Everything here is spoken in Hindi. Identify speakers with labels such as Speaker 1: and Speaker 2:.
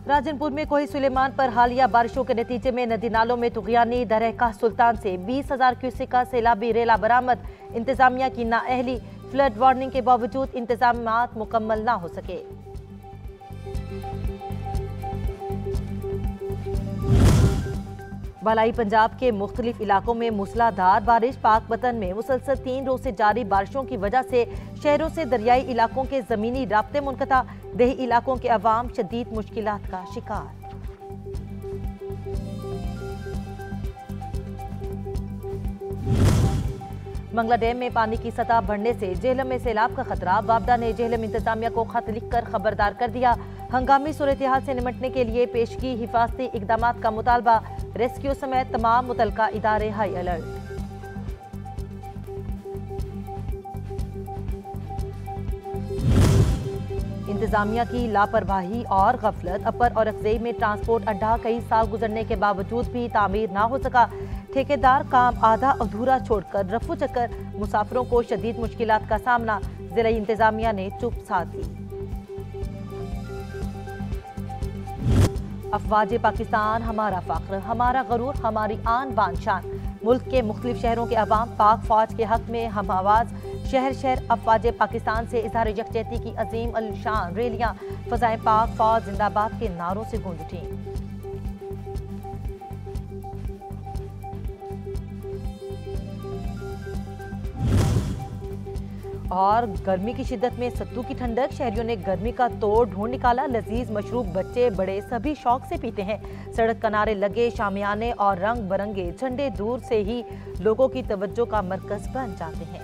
Speaker 1: राजनपुर में कोही सुलेमान पर हालिया बारिशों के नतीजे में नदी नालों में तुगयानी। दरगाह सुल्तान से 20,000 क्यूसेक का सैलाबी रेला बरामद। इंतजामिया की नाअहली, फ्लड वार्निंग के बावजूद इंतजामात मुकम्मल ना हो सके। बालाई पंजाब के मुख्तलिफ इलाकों में मूसलाधार बारिश। पाक वतन में मुसलसल 3 रोज से जारी बारिशों की वजह से शहरों से दरियाई इलाकों के जमीनी राब्ते मुनक़ता। देही इलाकों के अवाम शदीद मुश्किलात का शिकार। मंगला डैम में पानी की सतह बढ़ने से जेहलम में सैलाब का खतरा। वापडा ने जेहलम इंतजामिया को खत लिखकर खबरदार कर दिया। हंगामी सूरत-ए-हाल से निपटने के लिए पेशगी हिफाजती इकदामात का मुतालबा। रेस्क्यू समेत तमाम मुतलका इदारे हाई अलर्ट। इंतजामिया की लापरवाही और गफलत। अपर औरंगजेब में ट्रांसपोर्ट अड्डा कई साल गुजरने के बावजूद भी तामीर ना हो सका। ठेकेदार काम आधा अधूरा छोड़कर रफू चक्कर। मुसाफिरों को शदीद मुश्किलात का सामना। जिला इंतजामिया ने चुप साध दी। अफवाज पाकिस्तान हमारा फख्र, हमारा गरूर, हमारी आन बान शान। मुल्क के मुख्तलिफ शहरों के अवाम पाक फौज के हक में हम आवाज। शहर शहर अफवाज पाकिस्तान से इजहार यकजहती की अजीम अल शान रैलियां। फजाएं पाक फौज जिंदाबाद के नारों से गूंज उठी। और गर्मी की शिद्दत में सत्तू की ठंडक। शहरियों ने गर्मी का तोड़ ढूंढ निकाला। लजीज मशरूब बच्चे बड़े सभी शौक से पीते हैं। सड़क किनारे लगे शामियाने और रंग बिरंगे झंडे दूर से ही लोगों की तवज्जो का मरकज बन जाते हैं।